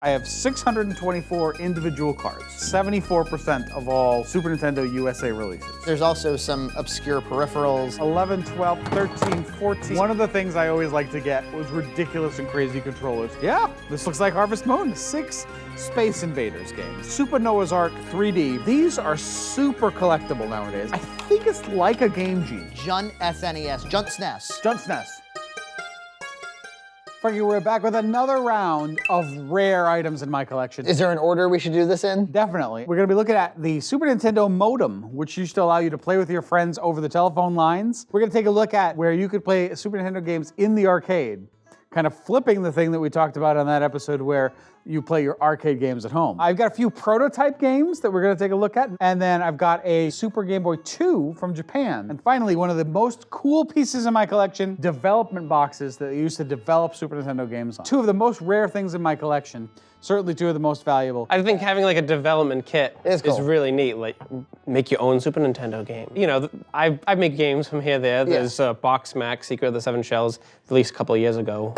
I have 624 individual cards, 74% of all Super Nintendo USA releases. There's also some obscure peripherals. 11, 12, 13, 14. One of the things I always like to get was ridiculous and crazy controllers. Yeah, this looks like Harvest Moon. 6 Space Invaders games. Super Noah's Ark 3D. These are super collectible nowadays. I think it's like a Game Genie. JuntSNES, JuntSNES. JuntSNES. Frankie, we're back with another round of rare items in my collection. Is there an order we should do this in? Definitely. We're gonna be looking at the Super Nintendo Modem, which used to allow you to play with your friends over the telephone lines. We're gonna take a look at where you could play Super Nintendo games in the arcade, kind of flipping the thing that we talked about on that episode where you play your arcade games at home. I've got a few prototype games that we're gonna take a look at, and then I've got a Super Game Boy 2 from Japan. And finally, one of the most cool pieces in my collection, development boxes that they used to develop Super Nintendo games on. 2 of the most rare things in my collection, certainly 2 of the most valuable. I think having like a development kit is really neat. Like, make your own Super Nintendo game. You know, I make games from here, there. There's Box Max, Secret of the Seven Shells, released a couple of years ago.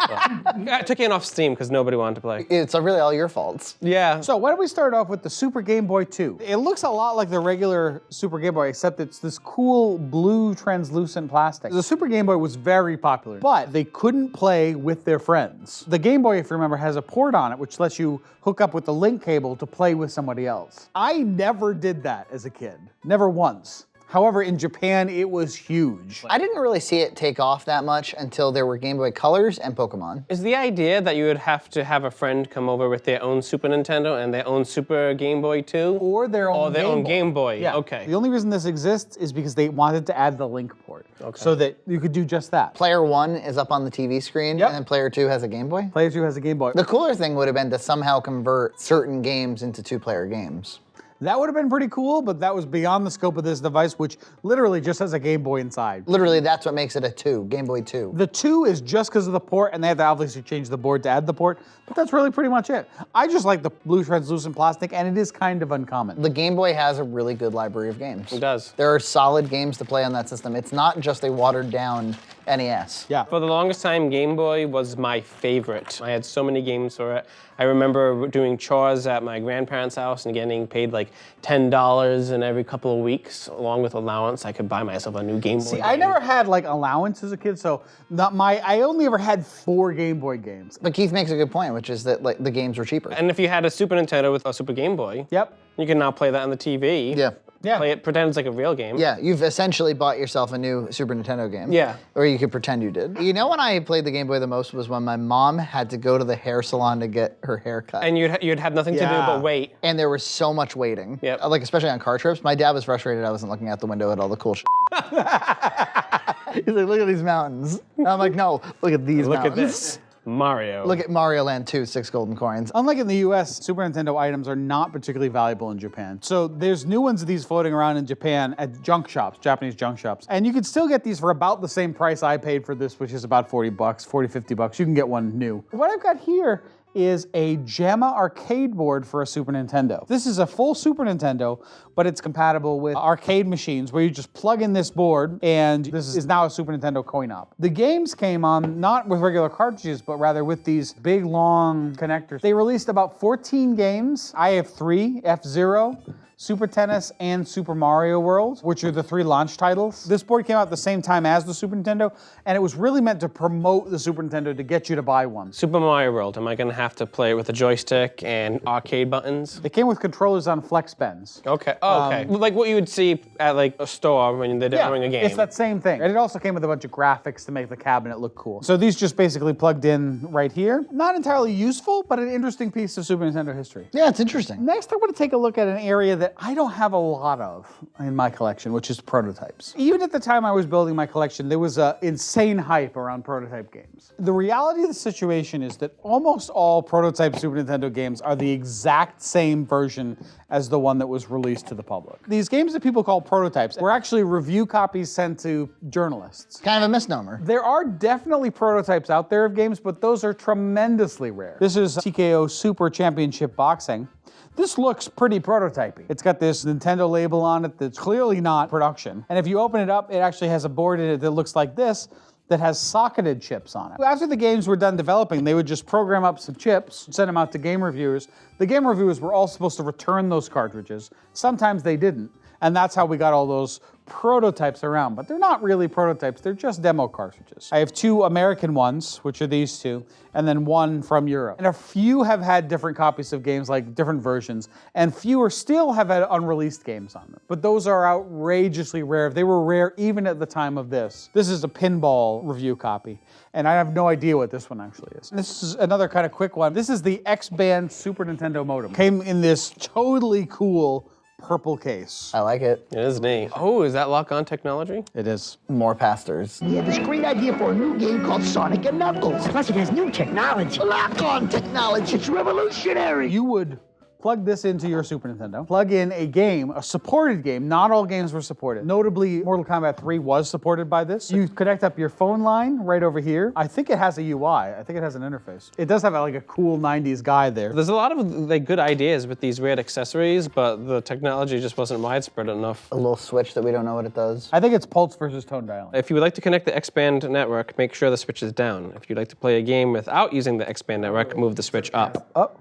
I took it off Steam because nobody wanted to play. It's really all your faults. Yeah. So why don't we start off with the Super Game Boy 2? It looks a lot like the regular Super Game Boy, except it's this cool blue translucent plastic. The Super Game Boy was very popular, but they couldn't play with their friends. The Game Boy, if you remember, has a port on it which lets you hook up with the link cable to play with somebody else. I never did that as a kid, never once. However, in Japan, it was huge. I didn't really see it take off that much until there were Game Boy Colors and Pokemon. Is the idea that you would have to have a friend come over with their own Super Nintendo and their own Super Game Boy 2? Or their own Game Boy. Yeah. Okay. The only reason this exists is because they wanted to add the link port. Okay. So that you could do just that. Player 1 is up on the TV screen, and then Player 2 has a Game Boy? Player 2 has a Game Boy. The cooler thing would have been to somehow convert certain games into 2-player games. That would have been pretty cool, but that was beyond the scope of this device, which literally just has a Game Boy inside. Literally, that's what makes it a 2, Game Boy 2. The 2 is just because of the port, and they have to obviously change the board to add the port, but that's really pretty much it. I just like the blue translucent plastic, and it is kind of uncommon. The Game Boy has a really good library of games. It does. There are solid games to play on that system. It's not just a watered down NES. Yeah. For the longest time, Game Boy was my favorite. I had so many games for it. I remember doing chores at my grandparents' house and getting paid like $10 and every couple of weeks, along with allowance, I could buy myself a new Game Boy game. I never had like allowance as a kid, so I only ever had 4 Game Boy games. But Keith makes a good point, which is that like the games were cheaper. And if you had a Super Nintendo with a Super Game Boy, you can now play that on the TV. Yeah. Play it, pretend it's like a real game. Yeah, you've essentially bought yourself a new Super Nintendo game. Yeah. Or you could pretend you did. You know when I played the Game Boy the most was when my mom had to go to the hair salon to get her hair cut. And you'd have nothing to do but wait. And there was so much waiting. Yep. Like especially on car trips. My dad was frustrated I wasn't looking out the window at all the cool shit. He's like, look at these mountains. And I'm like, no, look at these mountains. Look at this. Mario. Look at Mario Land 2, 6 golden coins. Unlike in the US, Super Nintendo items are not particularly valuable in Japan. So there's new ones of these floating around in Japan at junk shops, Japanese junk shops. And you can still get these for about the same price I paid for this, which is about 40 bucks, 40, 50 bucks. You can get one new. What I've got here is a JAMA arcade board for a Super Nintendo. This is a full Super Nintendo, but it's compatible with arcade machines where you just plug in this board and this is now a Super Nintendo coin-op. The games came on not with regular cartridges, but rather with these big, long connectors. They released about 14 games. I have 3, F-Zero, Super Tennis, and Super Mario World, which are the 3 launch titles. This board came out at the same time as the Super Nintendo, and it was really meant to promote the Super Nintendo to get you to buy one. Super Mario World, am I gonna have to play it with a joystick and arcade buttons? They came with controllers on flex bends. Okay, okay. Like what you would see at like a store when they're demoing a game. It's that same thing. And it also came with a bunch of graphics to make the cabinet look cool. So these just basically plugged in right here. Not entirely useful, but an interesting piece of Super Nintendo history. Yeah, it's interesting. Next, I want to take a look at an area that I don't have a lot of in my collection, which is prototypes. Even at the time I was building my collection, there was an insane hype around prototype games. The reality of the situation is that almost all prototype Super Nintendo games are the exact same version as the one that was released to the public. These games that people call prototypes were actually review copies sent to journalists. Kind of a misnomer. There are definitely prototypes out there of games, but those are tremendously rare. This is TKO Super Championship Boxing. This looks pretty prototypey. It's got this Nintendo label on it that's clearly not production. And if you open it up, it actually has a board in it that looks like this that has socketed chips on it. After the games were done developing, they would just program up some chips, send them out to game reviewers. The game reviewers were all supposed to return those cartridges. Sometimes they didn't. And that's how we got all those prototypes around. But they're not really prototypes, they're just demo cartridges. I have 2 American ones, which are these 2, and then 1 from Europe. And a few have had different copies of games, like different versions, and fewer still have had unreleased games on them. But those are outrageously rare. They were rare even at the time of this. This is a pinball review copy, and I have no idea what this one actually is. This is another kind of quick one. This is the X-Band Super Nintendo modem. Came in this totally cool purple case. I like it. It is neat. Oh, is that lock-on technology? It is. More pastors. We have this great idea for a new game called Sonic and Knuckles. Plus, it has new technology. Lock-on technology. It's revolutionary. You would plug this into your Super Nintendo, plug in a game, a supported game. Not all games were supported. Notably, Mortal Kombat 3 was supported by this. You connect up your phone line right over here. I think it has a UI. I think it has an interface. It does have like a cool 90s guy there. There's a lot of good ideas with these weird accessories, but the technology just wasn't widespread enough. A little switch that we don't know what it does. I think it's pulse versus tone dialing. If you would like to connect the X-Band network, make sure the switch is down. If you'd like to play a game without using the X-Band network, move the switch up. Oh.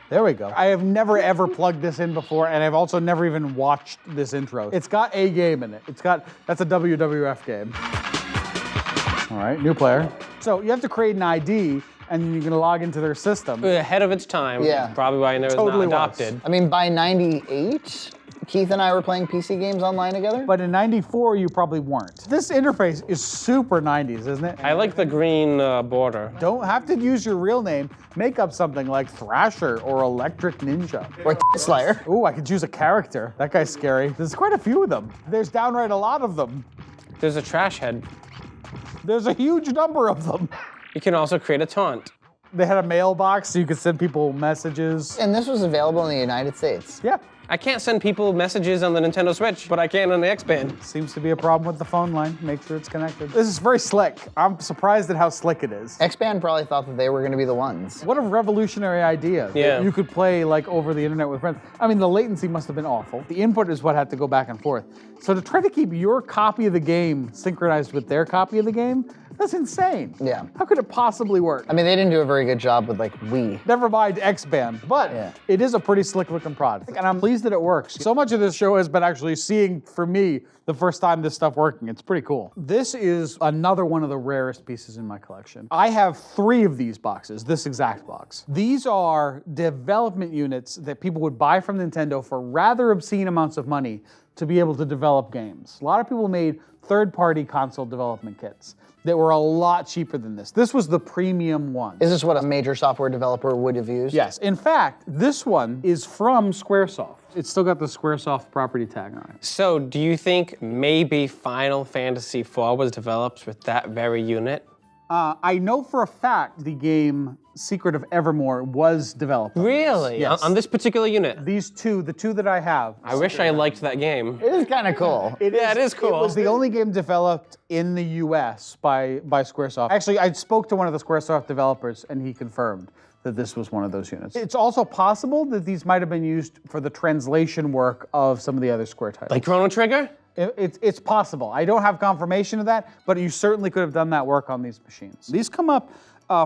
There we go. I have never ever plugged this in before, and I've also never even watched this intro. It's got a game in it. That's a WWF game. All right, new player. So you have to create an ID, and you can log into their system. Ahead of its time. Yeah. Probably why it was Totally not was. adopted. I mean, by 98, Keith and I were playing PC games online together. But in '94, you probably weren't. This interface is super 90s, isn't it? I like the green border. Don't have to use your real name. Make up something like Thrasher or Electric Ninja. Or Slayer. Ooh, I could choose a character. That guy's scary. There's quite a few of them. There's downright a lot of them. There's a trash head. There's a huge number of them. You can also create a taunt. They had a mailbox so you could send people messages. And this was available in the United States. Yeah. I can't send people messages on the Nintendo Switch, but I can on the X-Band. Seems to be a problem with the phone line. Make sure it's connected. This is very slick. I'm surprised at how slick it is. X-Band probably thought that they were going to be the ones. What a revolutionary idea. that Yeah. You could play like over the internet with friends. I mean, the latency must have been awful. The input is what had to go back and forth. So to try to keep your copy of the game synchronized with their copy of the game, that's insane. Yeah. How could it possibly work? I mean, they didn't do a very good job with like Wii. Never mind X-Band, but Yeah. it is a pretty slick looking product. And I'm pleased that it works. So much of this show has been actually seeing, for me, the first time this stuff working. It's pretty cool. This is another one of the rarest pieces in my collection. I have 3 of these boxes, this exact box. These are development units that people would buy from Nintendo for rather obscene amounts of money to be able to develop games. A lot of people made third-party console development kits that were a lot cheaper than this. This was the premium one. Is this what a major software developer would have used? Yes. In fact, this one is from Squaresoft. It's still got the Squaresoft property tag on it. So, do you think maybe Final Fantasy IV was developed with that very unit? I know for a fact the game Secret of Evermore was developed. Really? Yes. On this particular unit? These two, the 2 that I have. I wish I liked that game. It is kind of cool. It is cool. It was the only game developed in the US by Squaresoft. Actually, I spoke to one of the Squaresoft developers and he confirmed that this was one of those units. It's also possible that these might have been used for the translation work of some of the other Square titles. Like Chrono Trigger? It's possible. I don't have confirmation of that, but you certainly could have done that work on these machines. These come up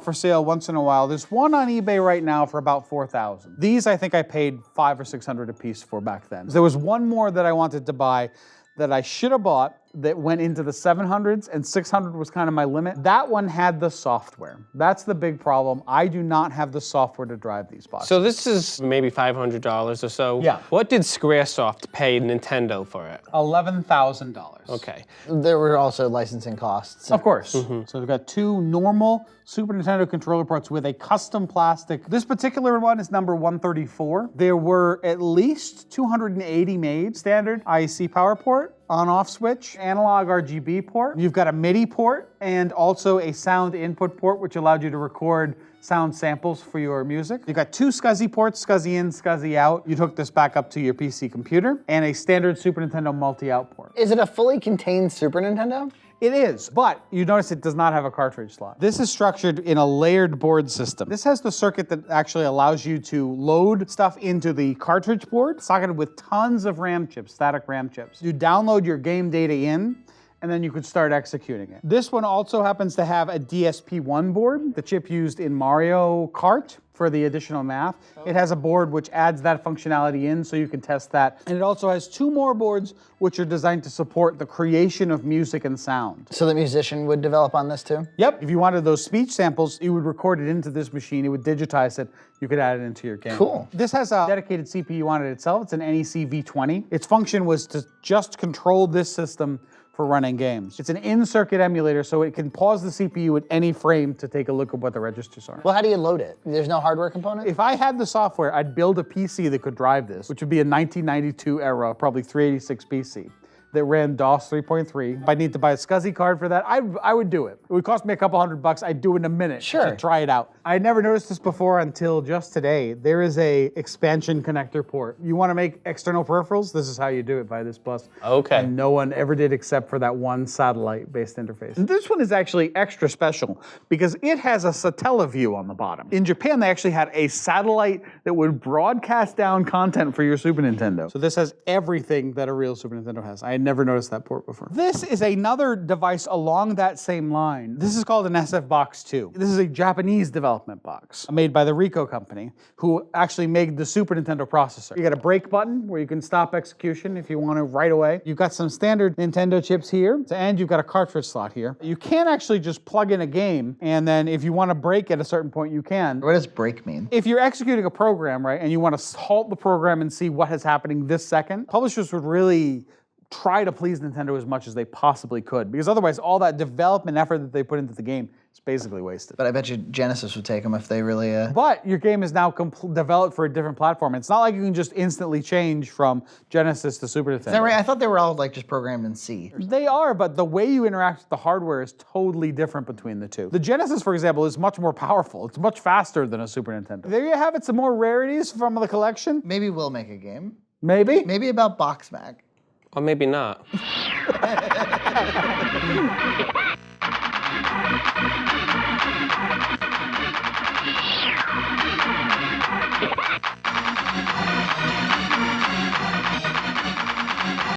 for sale once in a while. There's one on eBay right now for about $4,000. These I think I paid $500 or $600 a piece for back then. There was one more that I wanted to buy that I should have bought that went into the 700s, and 600 was kind of my limit. That one had the software. That's the big problem. I do not have the software to drive these boxes. So this is maybe $500 or so. Yeah. What did Squaresoft pay Nintendo for it? $11,000. Okay. There were also licensing costs. Of course. So we've got 2 normal Super Nintendo controller ports with a custom plastic. This particular one is number 134. There were at least 280 made. Standard IEC power port, on-off switch, analog RGB port. You've got a MIDI port and also a sound input port, which allowed you to record sound samples for your music. You've got 2 SCSI ports, SCSI in, SCSI out. You'd hook this back up to your PC computer, and a standard Super Nintendo multi-out port. Is it a fully contained Super Nintendo? It is, but you notice it does not have a cartridge slot. This is structured in a layered board system. This has the circuit that actually allows you to load stuff into the cartridge board, socketed with tons of RAM chips, static RAM chips. You download your game data in, and then you could start executing it. This one also happens to have a DSP-1 board, the chip used in Mario Kart for the additional math. It has a board which adds that functionality in so you can test that. And it also has 2 more boards which are designed to support the creation of music and sound. So the musician would develop on this too? Yep, if you wanted those speech samples, you would record it into this machine, it would digitize it, you could add it into your game. Cool. This has a dedicated CPU on it itself, it's an NEC V20. Its function was to just control this system for running games. It's an in-circuit emulator, so it can pause the CPU at any frame to take a look at what the registers are. Well, how do you load it? There's no hardware component? If I had the software, I'd build a PC that could drive this, which would be a 1992 era, probably 386 PC. That ran DOS 3.3. If I need to buy a SCSI card for that, I would do it. It would cost me a couple $100. I'd do it in a minute to try it out. I never noticed this before until just today. There is a expansion connector port. You want to make external peripherals? This is how you do it by this bus. Okay. And no one ever did except for that one satellite-based interface. And this one is actually extra special because it has a Satellaview on the bottom. In Japan, they actually had a satellite that would broadcast down content for your Super Nintendo. So this has everything that a real Super Nintendo has. I had never noticed that port before. This is another device along that same line. This is called an SF Box 2. This is a Japanese development box made by the Ricoh company, who actually made the Super Nintendo processor. You got a break button where you can stop execution if you want to right away. You've got some standard Nintendo chips here, and you've got a cartridge slot here. You can actually just plug in a game, and then if you want to break at a certain point, you can. What does break mean? If you're executing a program, right, and you want to halt the program and see what is happening this second, publishers would really try to please Nintendo as much as they possibly could, because otherwise all that development effort that they put into the game is basically wasted. But I bet you Genesis would take them if they really... But your game is now developed for a different platform. It's not like you can just instantly change from Genesis to Super Nintendo. Is that right? I thought they were all like just programmed in C. They are, but the way you interact with the hardware is totally different between the two. The Genesis, for example, is much more powerful. It's much faster than a Super Nintendo. There you have it, some more rarities from the collection. Maybe we'll make a game. Maybe? Maybe about Box Mag. Or maybe not.